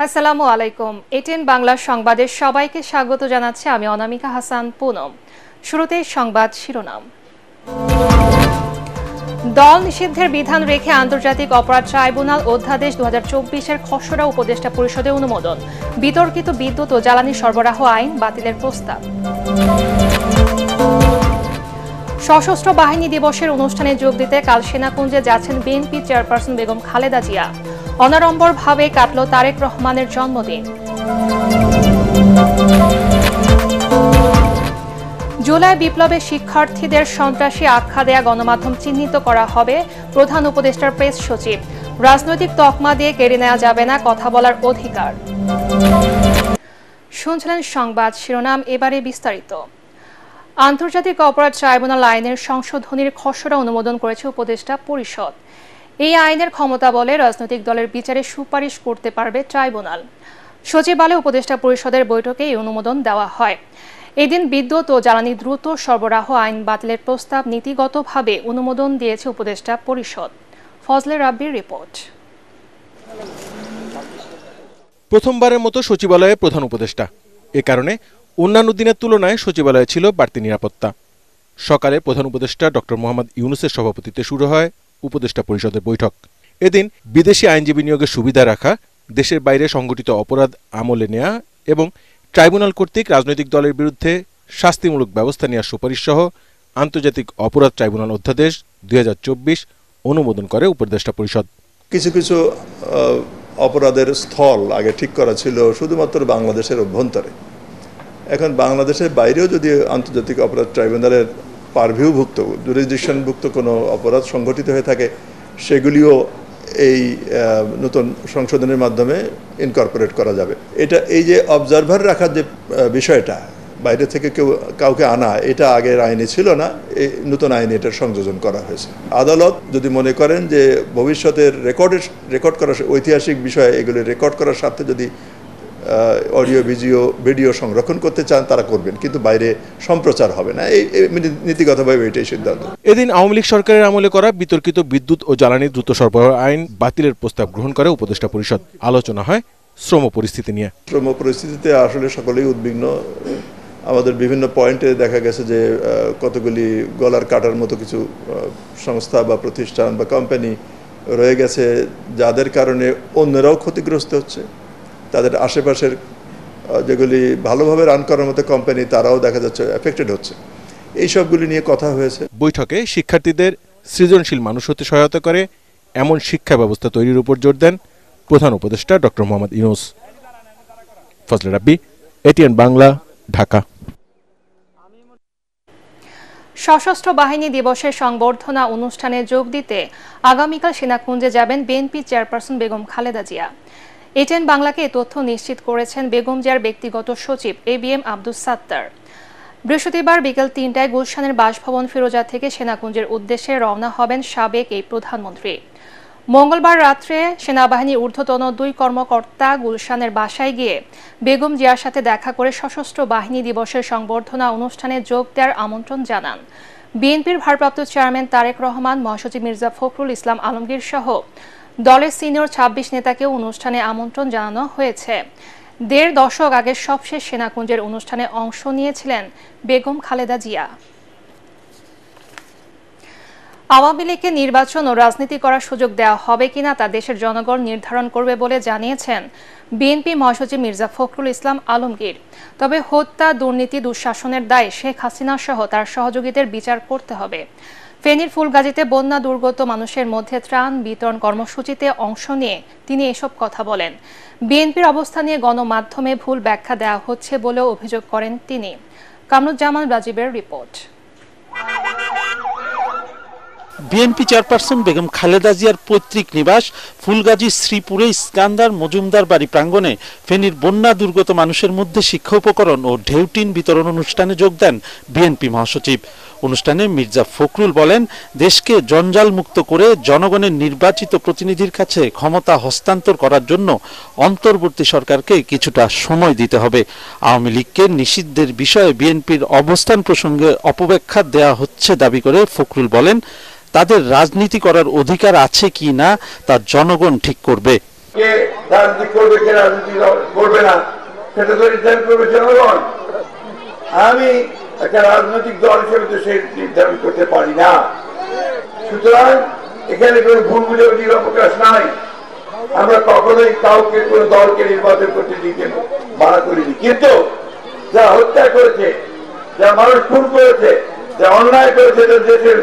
আসসালামু আলাইকুম। এটিএন বাংলা সংবাদে সবাইকে স্বাগত জানাচ্ছি আমি অনামিকা হাসান পুনম। শুরুতেই সংবাদ শিরোনাম। দল নিষিদ্ধের বিধান রেখে আন্তর্জাতিক অপরাধ ট্রাইব্যুনাল অধ্যাদেশ 2024-এর খসড়া উপদেষ্টা পরিষদে অনুমোদন। বিতর্কিত বিদ্যুৎ ও জ্বালানি সরবরাহ আইন বাতিলের প্রস্তাব। সশস্ত্র বাহিনী দিবসের অনুষ্ঠানে যোগ দিতে কাল সেনাকুঞ্জে যাচ্ছেন বিএনপি চেয়ারপারসন বেগম খালেদা জিয়া। অনাড়ম্বরভাবে কাটল তারেক রহমানের জন্মদিন। জুলাই বিপ্লবে শিক্ষার্থীদের সন্ত্রাসী আখ্যা দেয়া গণমাধ্যম চিহ্নিত করা হবে, প্রধান উপদেষ্টার প্রেস সচিব। রাজনৈতিক তকমা দিয়ে কেড়ে নেওয়া যাবে না কথা বলার অধিকার। শুনছিলেন সংবাদ শিরোনাম, এবারে বিস্তারিত। আন্তর্জাতিক অপরাধ ট্রাইব্যুনাল আইনের সংশোধনীর খসড়া অনুমোদন করেছে উপদেষ্টা পরিষদ। এই আইনের ক্ষমতা বলে রাজনৈতিক দলের বিচারে সুপারিশ করতে পারবে ট্রাইব্যুনাল। সচিবালয়ে উপদেষ্টা পরিষদের বৈঠকে এই অনুমোদন দেওয়া হয়। এদিন বিদ্যুৎ ও জ্বালানি দ্রুত সরবরাহ আইন বাতিলের প্রস্তাব নীতিগতভাবে অনুমোদন দিয়েছে উপদেষ্টা পরিষদ। ফজলে রাব্বির রিপোর্ট। প্রথমবারের মতো সচিবালয়ে প্রধান উপদেষ্টা, এ কারণে অন্যান্য দিনের তুলনায় সচিবালয়ে ছিল বাড়তি নিরাপত্তা। সকালে প্রধান উপদেষ্টা ডক্টর মোহাম্মদ ইউনূসের সভাপতিত্বে শুরু হয় উপদেষ্টা পরিষদের বৈঠক। এদিন বিদেশি আইনজীবী নিয়োগের সুবিধা রাখা, দেশের বাইরে সংঘটিত অপরাধ আমলে নেওয়া এবং ট্রাইব্যুনাল কর্তৃক রাজনৈতিক দলের বিরুদ্ধে শাস্তিমূলক ব্যবস্থা নেওয়ার সুপারিশ সহ আন্তর্জাতিক অপরাধ ট্রাইব্যুনাল অধ্যাদেশ 2024 অনুমোদন করে উপদেষ্টা পরিষদ। কিছু কিছু অপরাধের স্থল আগে ঠিক করা ছিল শুধুমাত্র বাংলাদেশের অভ্যন্তরে। এখন বাংলাদেশের বাইরেও যদি আন্তর্জাতিক অপরাধ ট্রাইব্যুনালের পারভিউভুক্ত জুরিসডিকশনভুক্ত কোনো অপরাধ সংঘটিত হয়ে থাকে, সেগুলিও এই নতুন সংশোধনের মাধ্যমে ইনকর্পোরেট করা যাবে। এই যে অবজারভার রাখার যে বিষয়টা, বাইরে থেকে কাউকে আনা, এটা আগের আইনে ছিল না, এই নতুন আইনে এটার সংযোজন করা হয়েছে। আদালত যদি মনে করেন যে ভবিষ্যতের রেকর্ড করার ঐতিহাসিক বিষয়ে এগুলি রেকর্ড করার স্বার্থে যদি অডিও ভিডিও সংরক্ষণ করতে চান তারা করবেন, কিন্তু বাইরে সম্প্রচার হবে না। এই নীতিগতভাবে এটাই সিদ্ধান্ত। এদিন আওয়ামী লীগ সরকারের আমলে করা বিতর্কিত বিদ্যুৎ ও জ্বালানি দ্রুত সরবরাহ আইন বাতিলের প্রস্তাব গ্রহণ করে উপদেষ্টা পরিষদ। আলোচনা হয় শ্রম পরিস্থিতি নিয়ে। শ্রম পরিস্থিতিতে আসলে সকলেই উদ্বিগ্ন। আমাদের বিভিন্ন পয়েন্টে দেখা গেছে যে কতগুলি গলার কাটার মতো কিছু সংস্থা বা প্রতিষ্ঠান বা কোম্পানি রয়ে গেছে, যাদের কারণে অন্যরাও ক্ষতিগ্রস্ত হচ্ছে। তাদের আশেপাশের যেগুলি ভালোভাবে রান করার মতো কোম্পানি, তারাও দেখা যাচ্ছে এফেক্টেড হচ্ছে। এই সবগুলি নিয়ে কথা হয়েছে। বৈঠকে শিক্ষার্থীদের সৃজনশীল মানুষ হতে সহায়তা করে এমন শিক্ষা ব্যবস্থা তৈরির উপর জোর দেন প্রধান উপদেষ্টা ডক্টর মোহাম্মদ ইউনূস। ফজলে রাব্বি, এটিএন বাংলা, ঢাকা। সশস্ত্র বাহিনী দিবসের সংবর্ধনা অনুষ্ঠানে যোগ দিতে আগামীকাল সেনাকুঞ্জে যাবেন BNP chairperson Begum Khaleda Zia. ATN বাংলাকে এ তথ্য নিশ্চিত করেছেন বেগম জিয়ার ব্যক্তিগত সচিব ABM আব্দুস সাত্তার। বৃহস্পতিবার বিকেল 3টায় গুলশানের বাসভবন ফিরোজা থেকে সেনাকুঞ্জের উদ্দেশ্যে রওনা হবেন সাবেক এই প্রধানমন্ত্রী। মঙ্গলবার রাত্রে সেনাবাহিনীর ঊর্ধ্বতন 2 কর্মকর্তা গুলশানের বাসায় গিয়ে বেগম জিয়ার সাথে দেখা করে সশস্ত্র বাহিনী দিবসের সংবর্ধনা অনুষ্ঠানে যোগ দেওয়ার আমন্ত্রণ জানান। বিএনপির ভারপ্রাপ্ত চেয়ারম্যান তারেক রহমান, মহাসচিব মির্জা ফখরুল ইসলাম আলমগীর সহ দলের সিনিয়র 26 নেতাকেও অনুষ্ঠানে আমন্ত্রণ জানানো হয়েছে। 1.5 দশক আগে সবশেষ সেনাকুঞ্জের অনুষ্ঠানে অংশ নিয়েছিলেন বেগম খালেদা জিয়া। আওয়ামী লীগকে নির্বাচন ও রাজনীতি করার সুযোগ দেওয়া হবে কিনা তা দেশের জনগণ নির্ধারণ করবে বলে জানিয়েছেন বিএনপি মহাসচিব মির্জা ফখরুল ইসলাম আলমগীর। তবে হত্যা, দুর্নীতি, দুঃশাসনের দায়ে শেখ হাসিনা সহ তার সহযোগীদের বিচার করতে হবে। ফেনীর ফুলগাজীতে বন্যা দুর্গত মানুষের মধ্যে ত্রাণ বিতরণ কর্মসূচিতে অংশ নিয়ে তিনি এসব কথা বলেন। বিএনপির অবস্থা নিয়ে গণমাধ্যমে ভুল ব্যাখ্যা দেওয়া হচ্ছে বলেও অভিযোগ করেন তিনি। কামরুজ্জামান রাজীবের report. BNP chairperson Begum Khaleda জিয়ার পৈতৃক নিবাস ফুলগাজী শ্রীপুরে ইস্কান্দার মজুমদার বাড়ি প্রাঙ্গণে ফেনীর বন্যা দুর্গত মানুষের মধ্যে শিক্ষা উপকরণ ও ঢেউটিন বিতরণ অনুষ্ঠানে যোগ দেন বিএনপি মহাসচিব। অনুষ্ঠানে মির্জা ফখরুল বলেন, দেশকে জঞ্জাল মুক্ত করে জনগণের নির্বাচিত প্রতিনিধির কাছে ক্ষমতা হস্তান্তর করার জন্য অন্তর্বর্তী সরকারকে কিছুটা সময় দিতে হবে। আওয়ামী লীগকে নিষিদ্ধের বিষয়ে বিএনপির অবস্থান প্রসঙ্গে অপব্যাখ্যা দেয়া হচ্ছে দাবি করে ফখরুল বলেন, তাদের রাজনীতি করার অধিকার আছে কি না তা জনগণ ঠিক করবে। কে রাজনীতি করবে, কে রাজনীতি করবে না, সেটা তো নির্ধারণ করবে জনগণ। আমি একটা রাজনৈতিক দল হিসেবে তো সেই নির্ধারণ করতে পারি না। সুতরাং এখানে কোনো ভুল বুঝাবুঝির অবকাশ নাই। আমরা কখনোই কাউকে কোনো দলকে নির্বাচন করতে দিকে মানা করিনি, কিন্তু যারা হত্যা করেছে, যারা মানুষ খুন করেছে, যারা অন্যায় করেছে, দেশের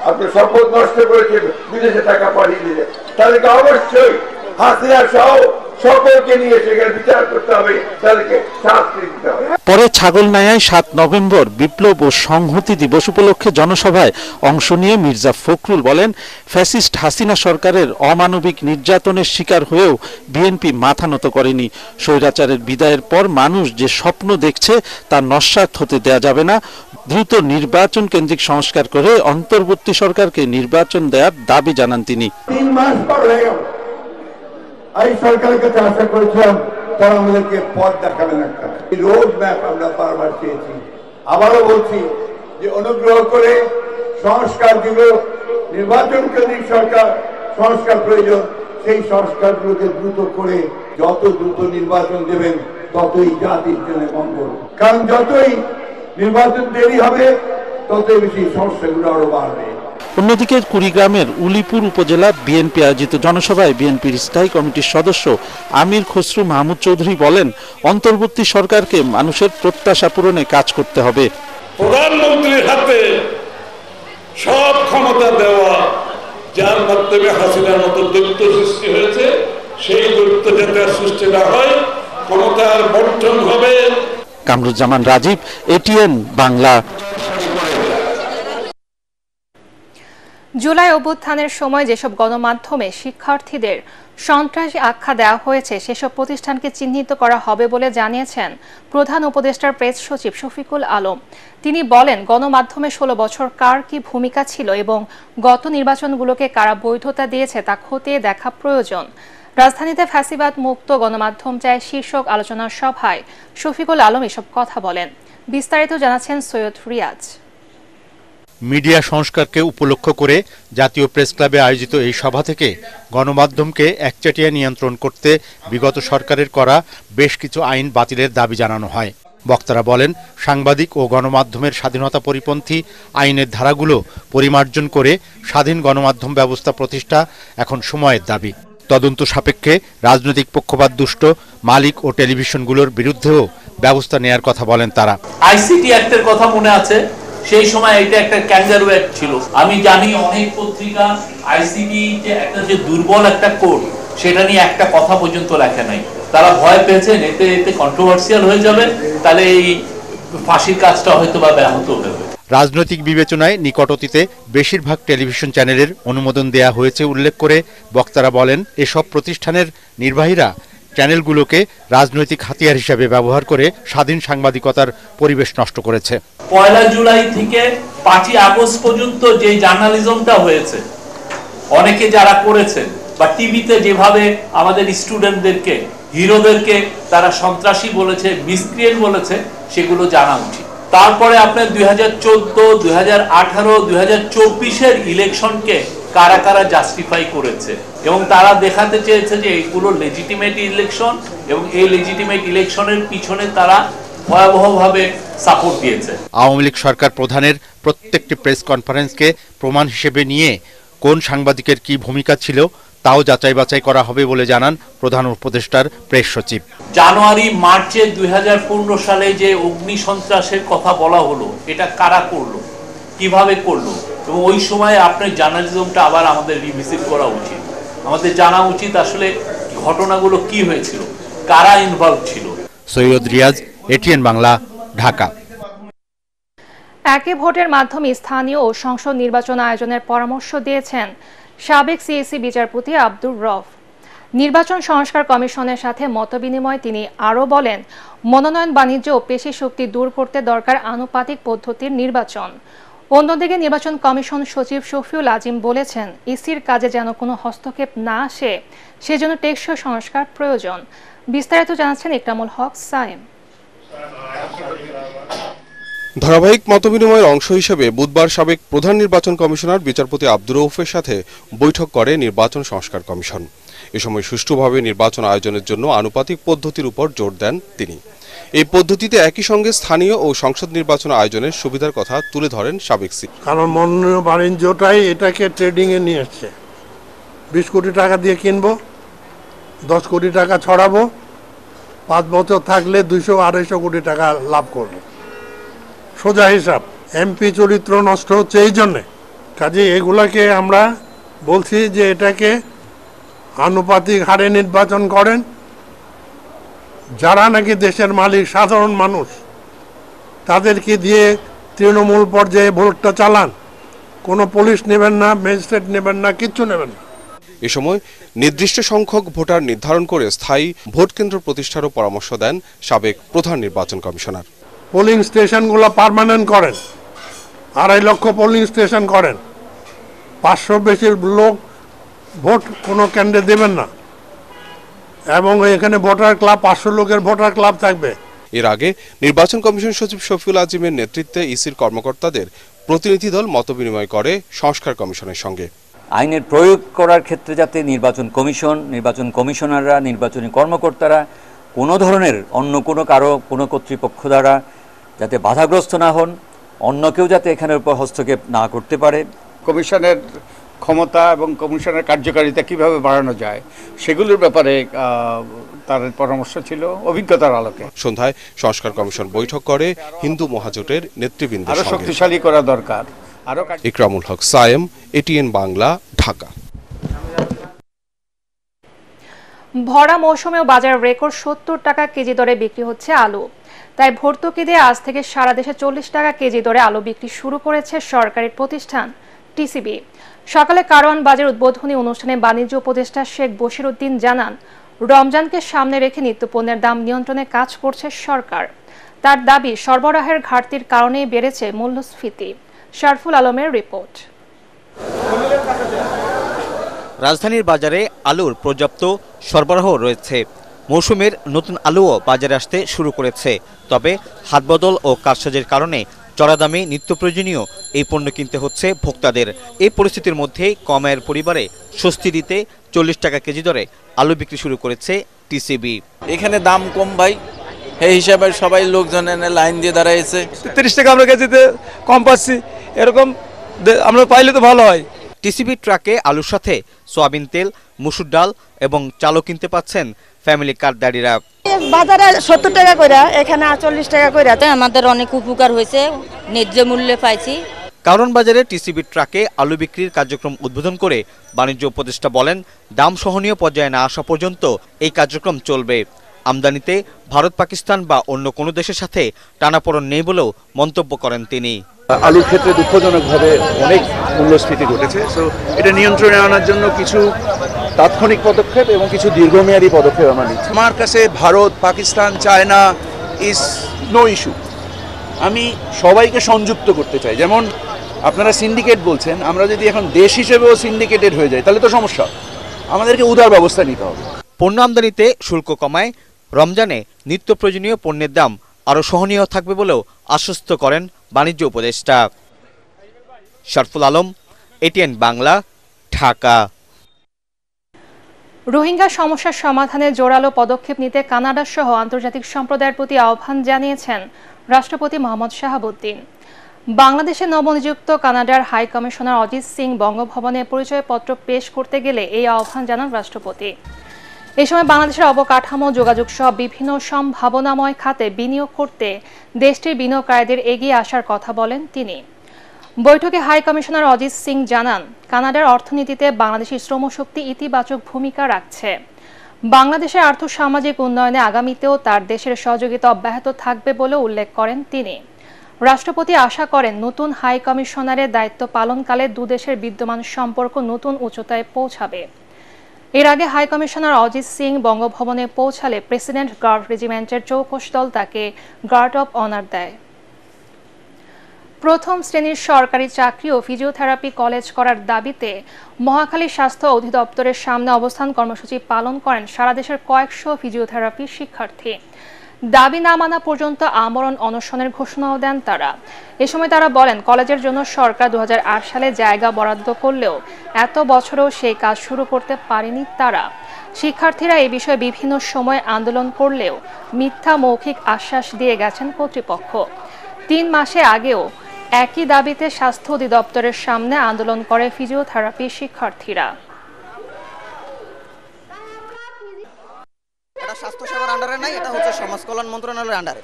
আপনার সম্পদ নষ্ট করেছে, বিদেশে টাকা পাঠিয়ে দিয়েছে, তাদেরকে অবশ্যই হাসিনা সহ সকলকে নিয়ে সেখানে বিচার করতে হবে, তাদেরকে শাস্তি দিতে হবে। পরে ছাগলনাইয়ায় 7 নভেম্বর বিপ্লব ও সংহতি দিবস উপলক্ষে জনসভায় অংশ নিয়ে মির্জা ফখরুল বলেন, ফ্যাসিস্ট হাসিনা সরকারের অমানবিক নির্যাতনের শিকার হয়েও বিএনপি মাথা নত করেনি। স্বৈরাচারের বিদায়ের পর মানুষ যে স্বপ্ন দেখছে তা নস্যাৎ হতে দেয়া যাবে না। দ্রুত নির্বাচন কেন্দ্রিক সংস্কার করে অন্তর্বর্তী সরকারকে নির্বাচন দেওয়ার দাবি জানান তিনি। 3 মাস পর হয়ে গেল, এই সরকারের কাছে আশা করেছিলাম তারা আমাদেরকে পথ দেখাবেন, একটা রোড ম্যাপ আমরা বারবার চেয়েছি। আবারও বলছি যে অনুগ্রহ করে সংস্কার দিল, নির্বাচন কেন্দ্রিক সরকার সংস্কার প্রয়োজন, সেই সংস্কারগুলোকে দ্রুত করে যত দ্রুত নির্বাচন দেবেন ততই জাতির জন্য মঙ্গল। কারণ যতই নির্বাচন দেরি হবে ততই বেশি সমস্যাগুলো আরো বাড়বে। অন্যদিকে কুড়িগ্রামের উলিপুর উপজেলা বিএনপি আয়োজিত জনসভায় বিএনপির স্থায়ী কমিটির সদস্য আমির খসরু মাহমুদ চৌধুরী বলেন, অন্তর্বর্তী সরকারকে মানুষের প্রত্যাশা পূরণে কাজ করতে হবে। প্রধানমন্ত্রীর হাতে সব ক্ষমতা দেওয়া, যার মাধ্যমে হাসিনার মতো দৈত্য সৃষ্টি হয়েছে, সেই দৈত্য যাতে সৃষ্টি না হয়, ক্ষমতার বন্টন হবে। কামরুজ্জামান রাজীব, এটিএন বাংলা। জুলাই অভ্যুত্থানের সময় যেসব গণমাধ্যমে শিক্ষার্থীদের সন্ত্রাসী আখ্যা দেওয়া হয়েছে সেসব প্রতিষ্ঠানকে চিহ্নিত করা হবে বলে জানিয়েছেন প্রধান উপদেষ্টার প্রেস সচিব শফিকুল আলম। তিনি বলেন, গণমাধ্যমে 16 বছর কার কি ভূমিকা ছিল এবং গত নির্বাচনগুলোকে কারা বৈধতা দিয়েছে তা খতিয়ে দেখা প্রয়োজন। রাজধানীতে ফ্যাসিবাদ মুক্ত গণমাধ্যম চায় শীর্ষক আলোচনা সভায় শফিকুল আলম এসব কথা বলেন। বিস্তারিত জানাচ্ছেন সৈয়দ রিয়াজ। মিডিয়া সংস্কারকে উপলক্ষ করে জাতীয় প্রেস ক্লাবে আয়োজিত এই সভা থেকে গণমাধ্যমকে একচাটিয়া নিয়ন্ত্রণ করতে বিগত সরকারের করা বেশ কিছু আইন বাতিলের দাবি জানানো হয়। বক্তারা বলেন, সাংবাদিক ও গণমাধ্যমের স্বাধীনতা পরিপন্থী আইনের ধারাগুলো পরিমার্জন করে স্বাধীন গণমাধ্যম ব্যবস্থা প্রতিষ্ঠা এখন সময়ের দাবি। তদন্ত সাপেক্ষে রাজনৈতিক পক্ষপাত দুষ্ট মালিক ও টেলিভিশনগুলোর বিরুদ্ধেও ব্যবস্থা নেয়ার কথা বলেন তারা। আইসিটি অ্যাক্টের কথা মনে আছে, সেই সময় এটা একটা ক্যাঙ্গারু অ্যাক্ট ছিল। আমি জানি অনেক পত্রিকা আইসিটি যে দুর্বল একটা কোড, সেটা নিয়ে একটা কথা পর্যন্ত লেখে নাই। তারা ভয় পেয়েছেন এতে কন্ট্রোভার্সিয়াল হয়ে যাবে, তাহলে এই ফাঁসির কাজটা হয়তো বা ব্যাহত হবে। রাজনৈতিক বিবেচনায় নিকট অতীতে বেশিরভাগ টেলিভিশন চ্যানেলের অনুমোদন দেয়া হয়েছে উল্লেখ করে বক্তারা বলেন, এসব প্রতিষ্ঠানের নির্বাহীরা চ্যানেলগুলোকে রাজনৈতিক হাতিয়ার হিসেবে ব্যবহার করে স্বাধীন সাংবাদিকতার পরিবেশ নষ্ট করেছে। 1 জুলাই থেকে 5 আগস্ট পর্যন্ত যে জার্নালিজমটা হয়েছে, অনেকে যারা করেছেন বা টিভিতে যেভাবে আমাদের স্টুডেন্টদেরকে, হিরোদেরকে তারা সন্ত্রাসী বলেছে, মিসক্রিয়েন্ট বলেছে, সেগুলো জানা উচিত। তারপরে আপনার 2014, 2018, 2024-এর ইলেকশনকে কারা কারা জাস্টিফাই করেছে এবং তারা দেখাতে চেয়েছে যে এইগুলো লেজিটিমেট ইলেকশন এবং এই লেজিটিমেট ইলেকশনের পিছনে তারা ভয়াবহভাবে সাপোর্ট দিয়েছে। আওয়ামী লীগ সরকার প্রধানের প্রত্যেকটি প্রেস কনফারেন্সকে প্রমাণ হিসেবে নিয়ে কোন সাংবাদিকের কি ভূমিকা ছিল তাও যাচাই বাছাই করা হবে বলে জানান প্রধান উপদেষ্টার প্রেস সচিব। জানুয়ারি মার্চে 2015 সালে যে অগ্নি সন্ত্রাসের কথা বলা হলো, এটা কারা করলো, কিভাবে করলো, এবং ওই সময় আপনার জার্নালিজমটা আবার আমাদের রিভিজিট করা উচিত। আমাদের জানা উচিত আসলে ঘটনাগুলো কি হয়েছিল, কারা ইনভলভ ছিল। সৈয়দ রিয়াজ, এটিএন বাংলা, ঢাকা। একই ভোটের মাধ্যমে স্থানীয় ও সংসদ নির্বাচন আয়োজনের পরামর্শ দিয়েছেন সাবেক সিএসি বিচারপতি আব্দুর রফ। নির্বাচন সংস্কার কমিশনের সাথে মতবিনিময় তিনি আরও বলেন, মনোনয়ন বাণিজ্য ও পেশি শক্তি দূর করতে দরকার আনুপাতিক পদ্ধতির নির্বাচন। অন্যদিকে নির্বাচন কমিশন সচিব শফিউল আজিম বলেছেন, ইসির কাজে যেন কোনো হস্তক্ষেপ না আসে, সেজন্য টেকসই সংস্কার প্রয়োজন। বিস্তারিত জানাচ্ছেন ইকরামুল হক সাইম। ধারাবাহিক মতবিনিময়ের অংশ হিসেবে বুধবার সাবেক প্রধান নির্বাচন কমিশনার বিচারপতি আব্দুর রউফের সাথে বৈঠক করে নির্বাচন সংস্কার কমিশন। এ সময় সুষ্ঠুভাবে নির্বাচন আয়োজনের জন্য আনুপাতিক পদ্ধতির উপর জোর দেন তিনি। এই পদ্ধতিতে একই সঙ্গে স্থানীয় ও সংসদ নির্বাচন আয়োজনের সুবিধার কথা তুলে ধরেন সাবেক সিএম। কারণ মনোনয়ন বাণিজ্যটাই এটাকে ট্রেডিং এ নিয়ে এসছে। 20 কোটি টাকা দিয়ে কিনবো, 10 কোটি টাকা ছড়াবো, 5 বছর থাকলে 200-250 কোটি টাকা লাভ করবো। সোজা হিসাব। এমপি চরিত্র নষ্ট হচ্ছে এই জন্যে। কাজে এগুলাকে আমরা বলছি যে এটাকে আনুপাতিক হারে নির্বাচন করেন। যারা নাকি দেশের মালিক সাধারণ মানুষ তাদেরকে দিয়ে তৃণমূল পর্যায়ে ভোটটা চালান। কোনো পুলিশ নেবেন না, ম্যাজিস্ট্রেট নেবেন না, কিচ্ছু নেবেন না। এ সময় নির্দিষ্ট সংখ্যক ভোটার নির্ধারণ করে স্থায়ী ভোট কেন্দ্র প্রতিষ্ঠারও পরামর্শ দেন সাবেক প্রধান নির্বাচন কমিশনার। পোলিং স্টেশনগুলো পার্মানেন্ট করেন, 2.5 লক্ষ পোলিং স্টেশন করেন। 500 বেশি লোক ভোট কোনো কেন্দ্রে দেবেন না, এবং এখানে ভোটার ক্লাব 500 লোকের ভোটার ক্লাব থাকবে। এর আগে নির্বাচন কমিশন সচিব শফিউল আজিমের নেতৃত্বে ইসির কর্মকর্তাদের প্রতিনিধি দল মতবিনিময় করে সংস্কার কমিশনের সঙ্গে। আইনের প্রয়োগ করার ক্ষেত্রে যাতে নির্বাচন কমিশন, নির্বাচন কমিশনাররা, নির্বাচনী কর্মকর্তারা কোনো ধরনের অন্য কোনো কর্তৃপক্ষ দ্বারা যাতে বাধাগ্রস্ত না হন, অন্য কেউ যাতে এখানের উপর হস্তক্ষেপ না করতে পারে। কমিশনের ক্ষমতা এবং কমিশনের কার্যকারিতা কিভাবে বাড়ানো যায় সেগুলোর ব্যাপারে তার পরামর্শ ছিল অভিজ্ঞতার আলোকে। সন্ধ্যায় সংস্কার কমিশন বৈঠক করে হিন্দু মহাজোটের নেতৃবৃন্দের আরো সঙ্গে। শক্তিশালী করা দরকার। ইকরামুল হক সায়েম, এটিএন বাংলা, ঢাকা। ভরা মৌসুমেও বাজার রেকর্ড 70 টাকা কেজি দরে বিক্রি হচ্ছে আলু। তাই ভর্তুকি দিয়ে আজ থেকে সারা দেশে 40 টাকা কেজি দরে আলু বিক্রি শুরু করেছে সরকারি প্রতিষ্ঠান টিসিবি। সকালে কারওয়ান বাজার উদ্বোধনী অনুষ্ঠানে বাণিজ্য উপদেষ্টা শেখ বশিরউদ্দিন জানান, রমজানকে সামনে রেখে নিত্যপণ্যের দাম নিয়ন্ত্রণে কাজ করছে সরকার। তার দাবি, সরবরাহের ঘাটতির কারণেই বেড়েছে মূল্যস্ফীতি। শারফুল আলমের রিপোর্ট। রাজধানীর বাজারে আলুর পর্যাপ্ত সরবরাহ রয়েছে। মৌসুমের নতুন আলুও বাজারে আসতে শুরু করেছে। তবে হাতবদল ও কারসাজের কারণে চড়া দামে নিত্য প্রয়োজনীয় এই পণ্য কিনতে হচ্ছে ভোক্তাদের। এই পরিস্থিতির মধ্যে কম আয়ের পরিবারে স্বস্তি দিতে 40 টাকা কেজি দরে আলু বিক্রি শুরু করেছে টিসিবি। এখানে দাম কম ভাই, এই হিসাবে সবাই লোকজন এনে লাইন দিয়ে দাঁড়াইছে। 30 টাকা আমরা কেজিতে কম পাচ্ছি, এরকম আমরা পাইলে তো ভালো হয়। টিসিবি ট্রাকে আলুর সাথে সয়াবিন তেল, মসুর ডাল এবং চালও কিনতে পাচ্ছেন ফ্যামিলি কার্ডধারীরা। বাজারে 70 টাকা করে, এখানে 40 টাকা করে, আমাদের অনেক উপকার হয়েছে, ন্যায্য মূল্যে পাইছি। কারওয়ান বাজারে টিসিবি ট্রাকে আলু বিক্রির কার্যক্রম উদ্বোধন করে বাণিজ্য উপদেষ্টা বলেন, দাম সহনীয় পর্যায়ে না আসা পর্যন্ত এই কার্যক্রম চলবে। আমদানিতে ভারত, পাকিস্তান বা অন্য কোনো দেশের সাথে টানাপোড়েন নেই বলেও মন্তব্য করেন তিনি। আলুর ক্ষেত্রে দুঃখজনকভাবে অনেক মূল্যস্ফীতি ঘটেছে। সো এটা নিয়ন্ত্রণে আনার জন্য কিছু তাৎক্ষণিক পদক্ষেপ এবং কিছু দীর্ঘমেয়াদী পদক্ষেপ আমরা নিচ্ছি। আমার কাছে Bharat, Pakistan, China is no issue. আমি সবাইকে সংযুক্ত করতে চাই। যেমন আপনারা সিন্ডিকেট বলছেন, আমরা যদি এখন দেশ হিসেবেও সিন্ডিকেটেড হয়ে যাই তাহলে তো সমস্যা। আমাদেরকে উদার ব্যবস্থা নিতে হবে। পণ্য আমদানিতে শুল্ক কমায় রমজানে নিত্য প্রয়োজনীয় পণ্যের দাম আরও সহনীয় থাকবে বলেও আশ্বস্ত করেন বাণিজ্য উপদেষ্টা। শারফুল আলম, এটিএন বাংলা, ঢাকা। রোহিঙ্গা সমস্যার সমাধানে জোরালো পদক্ষেপ নিতে কানাডা সহ আন্তর্জাতিক সম্প্রদায়ের প্রতি আহ্বান জানিয়েছেন রাষ্ট্রপতি মোহাম্মদ শাহাবুদ্দিন। বাংলাদেশে নবনিযুক্ত কানাডার হাই কমিশনার অজিত সিং বঙ্গভবনে পরিচয়পত্র পেশ করতে গেলে এই আহ্বান জানান রাষ্ট্রপতি। এ সময় বাংলাদেশের অবকাঠামো, যোগাযোগ সহ বিভিন্ন সম্ভাবনাময় খাতে বিনিয়োগ করতে দেশটির বিনিয়োগকারীদের এগিয়ে আসার কথা বলেন তিনি। বৈঠকে হাই কমিশনার অজিত সিং জানান, কানাডার অর্থনীতিতে বাংলাদেশি শ্রমশক্তি ইতিবাচক ভূমিকা রাখছে। বাংলাদেশের আর্থসামাজিক উন্নয়নে আগামীতেও তার দেশের সহযোগিতা অব্যাহত থাকবে বলে উল্লেখ করেন তিনি। রাষ্ট্রপতি আশা করেন, নতুন হাই কমিশনারের দায়িত্ব পালনকালে দুদেশের বিদ্যমান সম্পর্ক নতুন উচ্চতায় পৌঁছাবে। এর আগে হাই কমিশনার অজিত সিং বঙ্গভবনে পৌঁছালে প্রেসিডেন্ট গার্ড রেজিমেন্টের চৌকস দল তাকে গার্ড অব অনার দেয়। প্রথম শ্রেণীর সরকারি চাকরি ও ফিজিওথেরাপি কলেজ করার দাবিতে মহাখালী স্বাস্থ্য অধিদপ্তরের সামনে অবস্থান কর্মসূচি পালন করেন সারা দেশের কয়েকশো ফিজিওথেরাপি শিক্ষার্থী। দাবি না মানা পর্যন্ত আমরণ অনশনের ঘোষণাও দেন তারা। এ সময় তারা বলেন, কলেজের জন্য সরকার 2008 সালে জায়গা বরাদ্দ করলেও এত বছরেও সেই কাজ শুরু করতে পারেনি তারা। শিক্ষার্থীরা এই বিষয়ে বিভিন্ন সময় আন্দোলন করলেও মিথ্যা মৌখিক আশ্বাস দিয়ে গেছেন কর্তৃপক্ষ। 3 মাসে আগেও একই দাবিতে স্বাস্থ্য অধিদপ্তরের সামনে আন্দোলন করে ফিজিওথেরাপি শিক্ষার্থীরা। এটা স্বাস্থ্যসেবার আন্ডারে নাই, এটা হচ্ছে সমাজ কল্যাণ মন্ত্রণালয়ের আন্ডারে।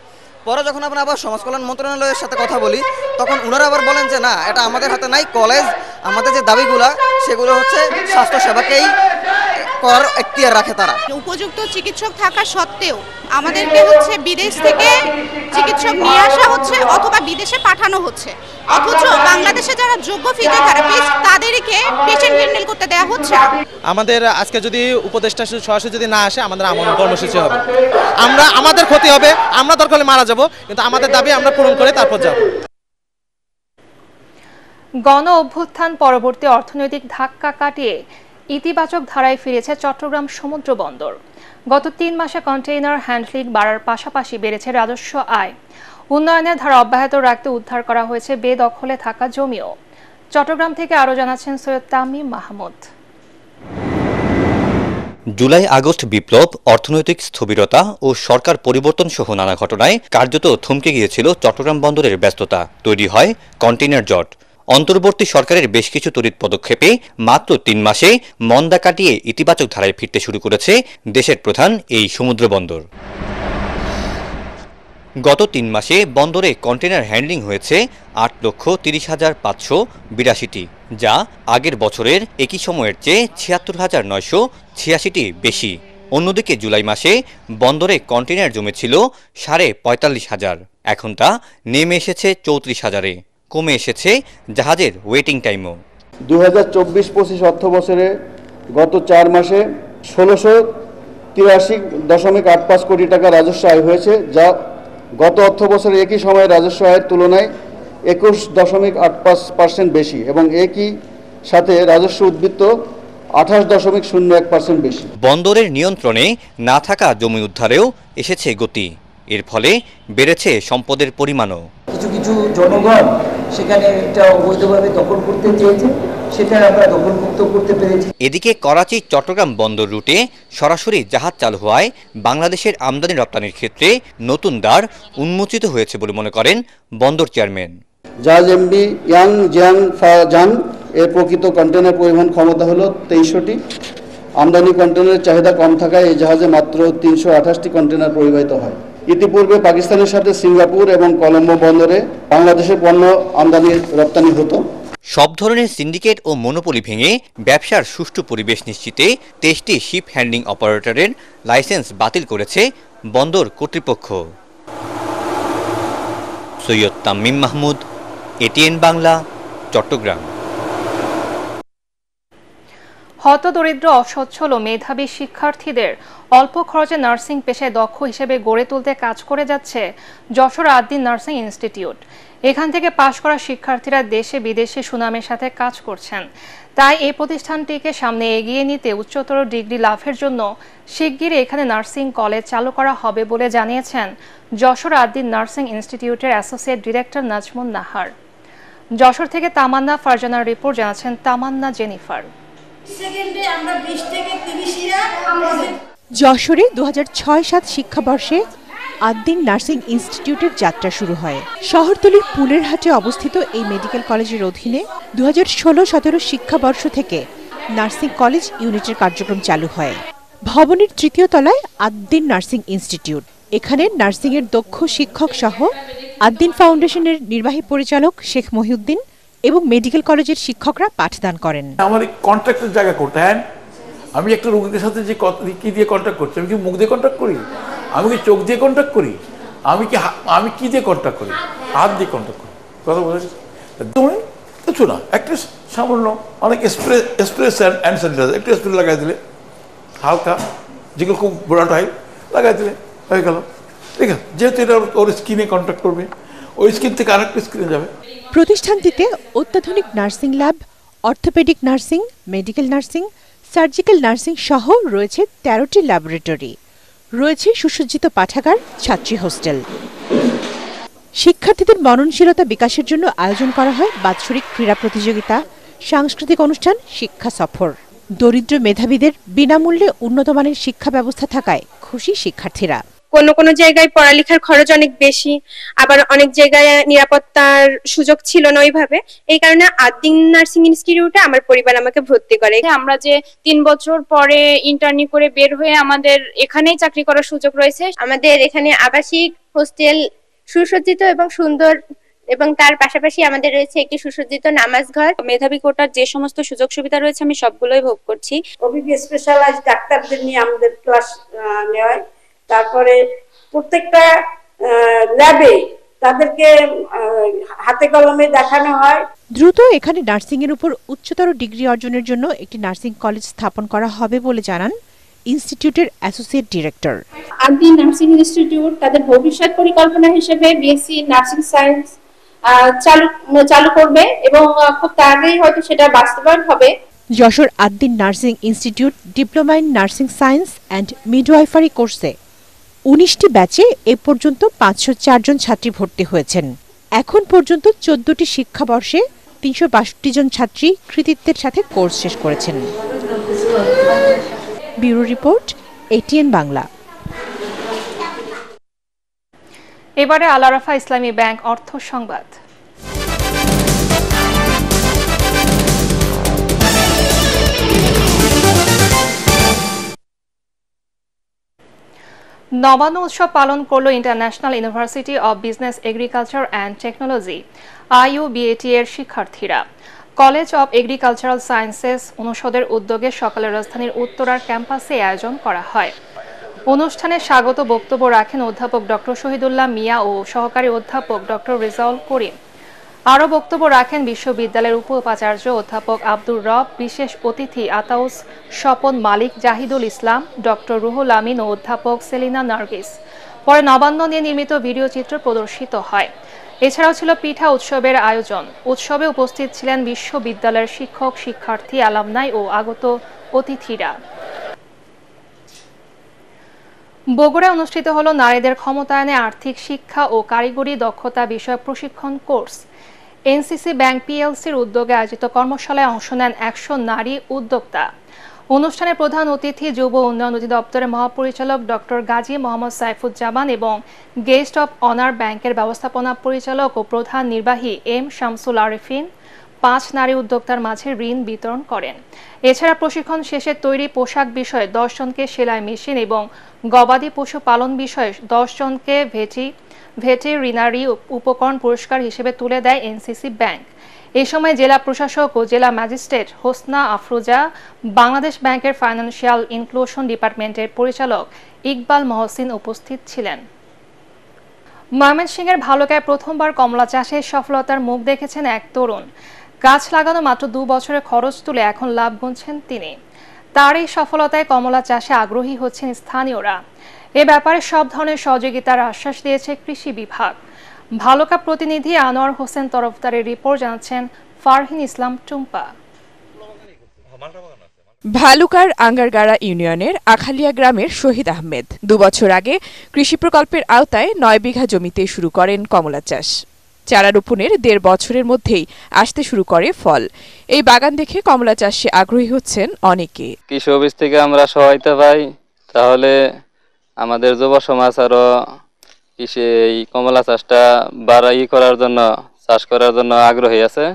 পরে যখন আমরা আবার সমাজ কল্যাণ মন্ত্রণালয়ের সাথে কথা বলি, তখন ওনারা আবার বলেন যে না, এটা আমাদের হাতে নাই, কলেজ আমাদের যে দাবিগুলা সেগুলো হচ্ছে স্বাস্থ্যসেবাকেই করার এখতিয়ার রাখে তারা। উপযুক্ত চিকিৎসক থাকা সত্ত্বেও আমাদেরকে হচ্ছে বিদেশ থেকে চিকিৎসক নিয়ে আসা হচ্ছে অথবা বিদেশে পাঠানো হচ্ছে, অথচ বাংলাদেশে যারা যোগ্য ফিজিওথেরাপিস্ট তাদেরকে পেশেন্ট হ্যান্ডেল করতে দেওয়া হচ্ছে। আমাদের আজকে যদি উপদেষ্টা সরাসরি যদি না আসে, আমাদের আমরণ কর্মসূচি হবে, আমাদের ক্ষতি হবে, আমরা দরকার হলে মারা যাব, কিন্তু আমাদের দাবি আমরা পূরণ করে তারপর যাব। গণ অভ্যুত্থান পরবর্তী অর্থনৈতিক ধাক্কা কাটিয়ে ইতিবাচক ধারায় ফিরেছে চট্টগ্রাম সমুদ্র বন্দর। গত 3 মাসে কন্টেইনার হ্যান্ডলিং বাড়ার পাশাপাশি বেড়েছে রাজস্ব আয়। উন্নয়নের ধারা অব্যাহত রাখতে উদ্ধার করা হয়েছে বেদখলে থাকা জমিও। চট্টগ্রাম থেকে আরও জানাচ্ছেন সৈয়দ তামিম মাহমুদ। জুলাই আগস্ট বিপ্লব, অর্থনৈতিক স্থবিরতা ও সরকার পরিবর্তন সহ নানা ঘটনায় কার্যত থমকে গিয়েছিল চট্টগ্রাম বন্দরের ব্যস্ততা। তৈরি হয় কন্টেইনার জট। অন্তর্বর্তী সরকারের বেশ কিছু তড়িৎ পদক্ষেপে মাত্র 3 মাসে মন্দা কাটিয়ে ইতিবাচক ধারায় ফিরতে শুরু করেছে দেশের প্রধান এই সমুদ্র বন্দর। গত 3 মাসে বন্দরে কন্টেইনার হ্যান্ডলিং হয়েছে 8,30,582টি, যা আগের বছরের একই সময়ের চেয়ে 76,986টি বেশি। অন্যদিকে জুলাই মাসে বন্দরে কন্টেইনার জমেছিল 45,500, এখন তা নেমে এসেছে 34,000-এ। কমে এসেছে জাহাজের ওয়েটিং টাইমও। 2024-25 অর্থ বছরে গত 4 মাসে 1683.85 কোটি টাকা রাজস্ব আয় হয়েছে, যা গত অর্থ বছরে একই সময়ে রাজস্ব আয়ের তুলনায় 21.85% বেশি এবং একই সাথে রাজস্ব উদ্বৃত্ত 28.01% বেশি। বন্দরের নিয়ন্ত্রণে না থাকা জমি উদ্ধারেও এসেছে গতি। এর ফলে বেড়েছে সম্পদের পরিমাণও। কিছু কিছু জনগণ সেখানে এটা অবৈধভাবে দখল করতে চেয়েছে, সেটা আমরা দখলমুক্ত করতে পেরেছি। এদিকে করাচি চট্টগ্রাম বন্দর রুটে সরাসরি জাহাজ চালু হওয়ায় বাংলাদেশের আমদানি রপ্তানির ক্ষেত্রে নতুন দ্বার উন্মোচিত হয়েছে বলে মনে করেন বন্দর চেয়ারম্যান। জাহাজ এমভি ইয়াং জিয়াং ফাজান এর প্রকৃত কন্টেনার পরিবহন ক্ষমতা হলো 2300টি। আমদানি কন্টেনারের চাহিদা কম থাকায় এই জাহাজে মাত্র 328টি কন্টেনার পরিবাহিত হয়। ইতিপূর্বে পাকিস্তানের সাথে সিঙ্গাপুর এবং কলম্বো বন্দরে বাংলাদেশের পণ্য আমদানি রপ্তানি হতো। সব ধরনের সিন্ডিকেট ও মনোপলি ভেঙে ব্যবসার সুষ্ঠু পরিবেশ নিশ্চিতে 23টি শিপ হ্যান্ডলিং অপারেটরের লাইসেন্স বাতিল করেছে বন্দর কর্তৃপক্ষ। সৈয়দ তামিম মাহমুদ, এটিএন বাংলা, চট্টগ্রাম। হতদরিদ্র, অসচ্ছল ও মেধাবী শিক্ষার্থীদের অল্প খরচে নার্সিং পেশায় দক্ষ হিসেবে গড়ে তুলতে কাজ করে যাচ্ছে যশোর আদ্দিন নার্সিং ইনস্টিটিউট। এখান থেকে পাশ করা শিক্ষার্থীরা দেশে বিদেশে সুনামের সাথে কাজ করছেন। তাই এই প্রতিষ্ঠানটিকে সামনে এগিয়ে নিতে উচ্চতর ডিগ্রি লাভের জন্য শিগগিরই এখানে নার্সিং কলেজ চালু করা হবে বলে জানিয়েছেন যশোর আদ্দিন নার্সিং ইনস্টিটিউটের অ্যাসোসিয়েট ডিরেক্টর নাজমুন নাহার। যশোর থেকে তামান্না ফারজানার রিপোর্ট, জানাচ্ছেন তামান্না জেনিফার। যশোরে 2006-07 শিক্ষাবর্ষে আদ্দিন নার্সিং ইনস্টিটিউটের যাত্রা শুরু হয়। শহরতলির পুলের হাটে অবস্থিত এই মেডিকেল কলেজের অধীনে 2016-17 শিক্ষাবর্ষ থেকে নার্সিং কলেজ ইউনিটের কার্যক্রম চালু হয়। ভবনের 3য় তলায় আদ্দিন নার্সিং ইনস্টিটিউট। এখানে নার্সিংয়ের দক্ষ শিক্ষক সহ আদ্দিন ফাউন্ডেশনের নির্বাহী পরিচালক শেখ মহিউদ্দিন এবং মেডিকেল কলেজের শিক্ষকরা পাঠদান করেন। আমার কন্ট্রাক্টের জায়গা করতে হ্যাঁ, আমি একটা রোগীর সাথে যে কি দিয়ে কন্ট্যাক্ট করছি, আমি কি মুখ দিয়ে কন্ট্যাক্ট করি, আমি কি চোখ দিয়ে কন্ট্যাক্ট করি, আমি কি দিয়ে কন্ট্যাক্ট করি, হাত দিয়ে কন্ট্যাক্ট করি। কথা বলেছি তুমি কিছু না, একটা সামান্য অনেক স্প্রে হ্যান্ড স্যানিটাইজার একটু স্প্রে লাগাই দিলে, হালকা, যেগুলো খুব ব্রডাইল লাগাই দিলে হয়ে গেল। ঠিক আছে, যেহেতু এটা ওর স্কিনে কন্ট্যাক্ট করবে, ওই স্কিন থেকে আরেকটা স্কিনে যাবে। প্রতিষ্ঠানটিতে অত্যাধুনিক nursing lab, orthopaedic nursing, medical nursing, surgical nursing সহ রয়েছে 13টি ল্যাবরেটরি। রয়েছে সুসজ্জিত পাঠাগার, ছাত্রী হোস্টেল। শিক্ষার্থীদের মননশীলতা বিকাশের জন্য আয়োজন করা হয় বাৎসরিক ক্রীড়া প্রতিযোগিতা, সাংস্কৃতিক অনুষ্ঠান, শিক্ষা সফর। দরিদ্র মেধাবীদের বিনামূল্যে উন্নতমানের শিক্ষা ব্যবস্থা থাকায় খুশি শিক্ষার্থীরা। কোনো জায়গায় পড়ালেখার খরচ অনেক বেশি, আবার অনেক জায়গায় নিরাপত্তার সুযোগ ছিল না ওইভাবে। এই কারণে আদ্দিন নার্সিং ইনস্টিটিউটে আমার পরিবার আমাকে ভর্তি করে। আমরা যে 3 বছর পরে ইন্টার্নি করে বের হয়ে আমাদের এখানেই চাকরি করার সুযোগ রয়েছে। আমাদের এখানে আবাসিক হোস্টেল সুসজ্জিত এবং সুন্দর, এবং তার পাশাপাশি আমাদের রয়েছে একটি সুসজ্জিত নামাজ ঘর। মেধাবী কোটার যে সমস্ত সুযোগ সুবিধা রয়েছে আমি সবগুলোই ভোগ করছি। অভিজ্ঞ স্পেশালাইজড ডাক্তারদের নিয়ে আমাদের ক্লাস নেওয়া, তারপরে প্রত্যেকটা ল্যাবে তাদেরকে হাতে কলমে দেখানো হয়। দ্রুত এখানে নার্সিং এর উপর উচ্চতর ডিগ্রি অর্জনের জন্য একটি নার্সিং কলেজ স্থাপন করা হবে বলে জানান ইনস্টিটিউটের associate director. Ad-din nursing institute তাদের ভবিষ্যৎ পরিকল্পনা হিসেবে বিএসসি নার্সিং সায়েন্স চালু করবে এবং খুব তাড়াতাড়ি হয়তো সেটা বাস্তবায়ন হবে। Jessore Ad-din nursing institute diploma in nursing science and midwifery কোর্সে 19টি ব্যাচে এ পর্যন্ত 504 জন ছাত্রী ভর্তি হয়েছেন। এখন পর্যন্ত 14টি শিক্ষাবর্ষে 362 জন ছাত্রী কৃতিত্বের সাথে কোর্স শেষ করেছেন। Bureau report, ATN Bangla. এবারে আল আরাফা ইসলামী ব্যাংক অর্থ সংবাদ। নবান্ন উৎসব পালন করল international university of business, agriculture and technology IUBAT এর শিক্ষার্থীরা। কলেজ অব এগ্রিকালচারাল সায়েন্সেস অনুষদের উদ্যোগে সকালে রাজধানীর উত্তরার ক্যাম্পাসে আয়োজন করা হয়। অনুষ্ঠানে স্বাগত বক্তব্য রাখেন অধ্যাপক ডক্টর শহীদুল্লাহ মিয়া ও সহকারী অধ্যাপক ডক্টর রেজাউল করিম। আরও বক্তব্য রাখেন বিশ্ববিদ্যালয়ের উপ উপাচার্য অধ্যাপক আব্দুর রব, বিশেষ অতিথি আতাউস স্বপন মালিক, জাহিদুল ইসলাম, ডক্টর রুহুল আমিন ও অধ্যাপক সেলিনা নার্গিস। পরে নবান্ন নিয়ে নির্মিত ভিডিও চিত্র প্রদর্শিত হয়। এছাড়াও ছিল পিঠা উৎসবের আয়োজন। উৎসবে উপস্থিত ছিলেন বিশ্ববিদ্যালয়ের শিক্ষক, শিক্ষার্থী, আলামনাই ও আগত অতিথিরা। বগুড়ায় অনুষ্ঠিত হল নারীদের ক্ষমতায়নে আর্থিক শিক্ষা ও কারিগরি দক্ষতা বিষয়ক প্রশিক্ষণ কোর্স। এনসিসি ব্যাংক পিএলসির উদ্যোগে আয়োজিত কর্মশালায় অংশ নেন 100 নারী উদ্যোক্তা। অনুষ্ঠানে প্রধান অতিথি যুব উন্নয়ন অধিদপ্তরের মহাপরিচালক ডক্টর গাজী মোহাম্মদ সাইফুজ্জামান এবং গেস্ট অব অনার ব্যাংকের ব্যবস্থাপনা পরিচালক ও প্রধান নির্বাহী এম শামসুল আরেফিন 5 নারী উদ্যোক্তার মাঝে ঋণ বিতরণ করেন। এছাড়া প্রশিক্ষণ শেষে তৈরি পোশাক বিষয়ে 10 জনকে সেলাই মেশিন এবং গবাদি পশু পালন বিষয়ে 10 জনকে ভেটেরিনারি উপকরণ পুরস্কার হিসেবে তুলে দেয় এনসিসি ব্যাংক। এই সময় জেলা প্রশাসক ও জেলা ম্যাজিস্ট্রেট হোসনা আফরোজা, বাংলাদেশ ব্যাংকের ফাইন্যান্সিয়াল ইনক্লুশন ডিপার্টমেন্টের পরিচালক ইকবাল মহসিন উপস্থিত ছিলেন। ময়মনসিংহের ভালুকায় প্রথমবার কমলা চাষে সফলতার মুখ দেখেছেন এক তরুণ। গাছ লাগানো মাত্র 2 বছরে খরচ তুলে এখন লাভ গুনছেন তিনি। তার এই সফলতায় কমলা চাষে আগ্রহী হচ্ছেন স্থানীয়রা। এ ব্যাপারে সব ধরনের সহযোগিতার আশ্বাস দিয়েছে কৃষি বিভাগ। ভালুকা প্রতিনিধি আনোয়ার হোসেন তরফদারের রিপোর্ট জানাচ্ছেন ফারহিন ইসলাম টুম্পা। ভালুকার আঙ্গারগাড়া ইউনিয়নের আখালিয়া গ্রামের শহীদ আহমেদ 2 বছর আগে কৃষি প্রকল্পের আওতায় 9 বিঘা জমিতে শুরু করেন কমলা চাষ। চারা রোপণের 1.5 বছরের মধ্যেই আসতে শুরু করে ফল। এই বাগান দেখে কমলা চাষে আগ্রহী হচ্ছেন অনেকে। কৃষি অফিস থেকে আমরা সহায়তা পাই, তাহলে আমাদের যুব সমাজ আরো এই কমলা চাষটা বাড়াই করার জন্য, চাষ করার জন্য আগ্রহী আছে।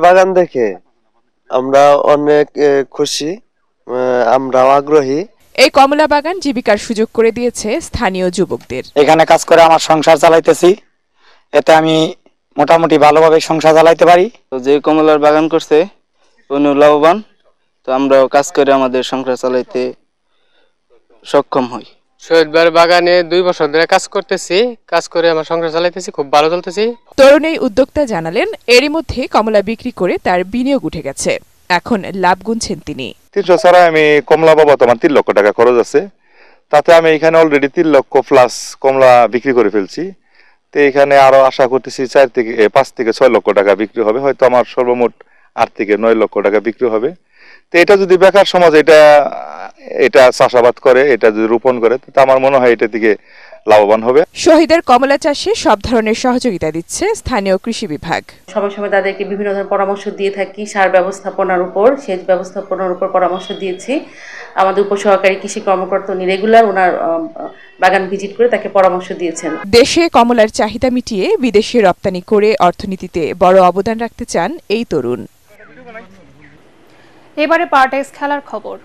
বাগান দেখে আমরা অনেক খুশি, আমরাও আগ্রহী। এই কমলা বাগান জীবিকার সুযোগ করে দিয়েছে স্থানীয় যুবকদের। এখানে কাজ করে আমার সংসার চালাইতেছি, এতে আমি মোটামুটি ভালোভাবে সংসার চালাইতে পারি। তো যে কমলার বাগান করছে উনি লাভবান, তো আমরাও কাজ করে আমাদের সংসার চালাইতে সক্ষম হই। শহীদ বাগানে 2 বছর ধরে কাজ করতেছি, কাজ করে আমার সংসার চালাইতেছি, খুব ভালো চলতেছি। তরুণ এই উদ্যোক্তা জানালেন এরই মধ্যে কমলা বিক্রি করে তার বিনিয়োগ উঠে গেছে, এখন লাভ গুনছেন তিনি। 300 ছাড়া আমি কমলা বাবদ আমার 3 লক্ষ টাকা খরচ আছে, তাতে আমি এখানে অলরেডি 3 লক্ষ প্লাস কমলা বিক্রি করে ফেলছি। তো এখানে আরো আশা করতেছি 5 থেকে 6 লক্ষ টাকা বিক্রি হবে, হয়তো আমার সর্বমোট 8 থেকে 9 লক্ষ টাকা বিক্রি হবে। তো এটা যদি বেকার সমাজ এটা এটা চাষাবাদ করে, এটা যদি রোপণ করে, তো আমার মনে হয় এটা থেকে লাভবান হবে। শহীদের কমলা চাষে সব ধরনের সহযোগিতা দিচ্ছে স্থানীয় কৃষি বিভাগ। সময় সময় তাদেরকে বিভিন্ন ধরনের পরামর্শ দিয়ে থাকি, সার ব্যবস্থাপনার উপর, সেচ ব্যবস্থাপনার উপর পরামর্শ দিয়েছি। আমাদের উপসহকারী কৃষি কর্মকর্তা উনি রেগুলার ওনার বাগান ভিজিট করে তাকে পরামর্শ দিয়েছেন। দেশে কমলার চাহিদা মিটিয়ে বিদেশে রপ্তানি করে অর্থনীতিতে বড় অবদান রাখতে চান এই তরুণ। এবারে পার্টেক্স খেলার খবর।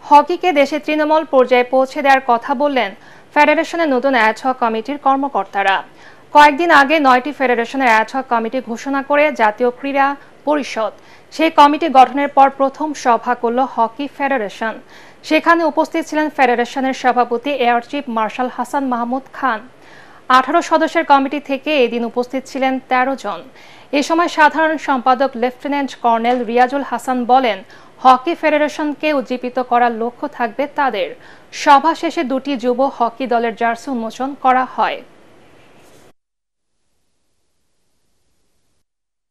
হকিকে দেশে তৃণমূল পর্যায়ে পৌঁছে দেওয়ার কথা বললেন ফেডারেশনের নতুন অ্যাডহক কমিটির কর্মকর্তারা। কয়েকদিন আগে 9টি ফেডারেশনের অ্যাডহক কমিটি ঘোষণা করে জাতীয় ক্রীড়া পরিষদ সেই কমিটি গঠনের পর প্রথম সভা করল হকি ফেডারেশন। সেখানে উপস্থিত ছিলেন ফেডারেশনের সভাপতি air chief marshal Hasan Mahmud Khan. 18 সদস্যের কমিটি থেকে এদিন উপস্থিত ছিলেন 13 জন। এ সময় সাধারণ সম্পাদক লেফটেন্যান্ট কর্নেল রিয়াজুল হাসান বলেন, হকি ফেডারেশনকে উজ্জীবিত করার লক্ষ্য থাকবে তাদের। সভা শেষে 2টি যুব হকি দলের জার্সি উন্মোচন করা হয়।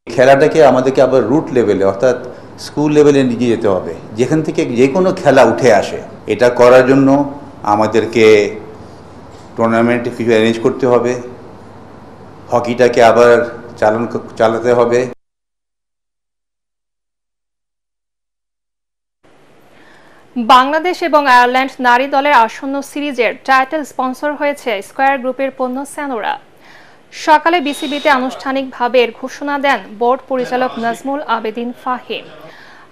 খেলাটাকে আমাদেরকে আবার রুট লেভেলে অর্থাৎ স্কুল লেভেলে নিয়ে যেতে হবে, যেখান থেকে যে কোনো খেলা উঠে আসে। এটা করার জন্য আমাদেরকে টুর্নামেন্ট কিছু অ্যারেঞ্জ করতে হবে, হকিটাকে আবার চালাতে হবে। বাংলাদেশ এবং আয়ারল্যান্ড নারী দলের আসন্ন সিরিজের টাইটেল স্পন্সর হয়েছে স্কয়ার গ্রুপের পণ্য স্যানোরা। সকালে বিসিবিতে আনুষ্ঠানিকভাবে এর ঘোষণা দেন বোর্ড পরিচালক নাজমুল আবেদিন ফাহিম।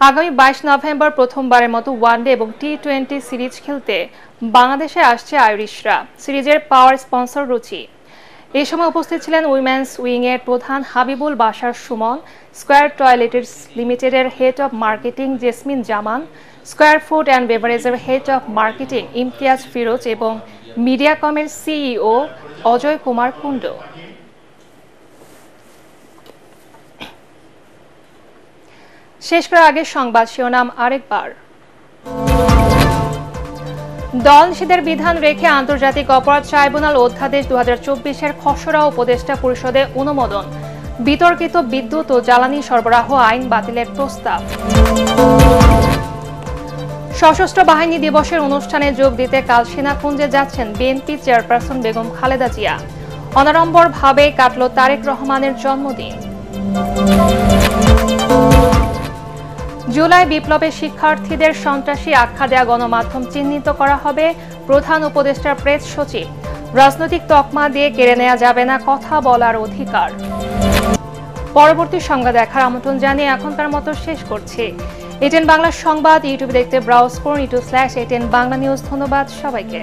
আগামী 22 নভেম্বর প্রথমবারের মতো ওয়ানডে এবং টি20 সিরিজ খেলতে বাংলাদেশে আসছে আইরিশরা। সিরিজের পাওয়ার স্পন্সর রুচি। এ সময় উপস্থিত ছিলেন উইমেন্স উইং এর প্রধান হাবিবুল বাশার সুমন, স্কয়ার টয়লেটস লিমিটেডের head of marketing Jesmin Zaman, square food and বেভারেজের head of marketing Imtiaz Firoz এবং মিডিয়াকমের সিইও অজয় কুমার কুন্ডু। শেষ করার আগে সংবাদ শিরোনাম আরেকবার। দল নিষেধের বিধান রেখে আন্তর্জাতিক অপরাধ ট্রাইব্যুনাল অধ্যাদেশ 2024-এর খসড়া উপদেষ্টা পরিষদে অনুমোদন। বিতর্কিত বিদ্যুৎ ও জ্বালানি সরবরাহ আইন বাতিলের প্রস্তাব। সশস্ত্র বাহিনী দিবসের অনুষ্ঠানে যোগ দিতে কাল সেনাকুঞ্জে যাচ্ছেন বিএনপি চেয়ারপারসন বেগম খালেদা জিয়া। অনাড়ম্বরভাবে কাটল তারেক রহমানের জন্মদিন। জুলাই বিপ্লবে শিক্ষার্থীদের সন্ত্রাসী আখ্যা দেয়া গণমাধ্যম চিহ্নিত করা হবে, প্রধান উপদেষ্টার প্রেস সচিব। রাজনৈতিক তকমা দিয়ে কেড়ে নেওয়া যাবে না কথা বলার অধিকার। পরবর্তী সংবাদ দেখার আমন্ত্রণ জানিয়ে এখনকার মতো শেষ করছি। এটিএন বাংলা সংবাদ ইউটিউবে দেখতে ব্রাউজ করুন, youtube/ATN বাংলা নিউজ। ধন্যবাদ সবাইকে।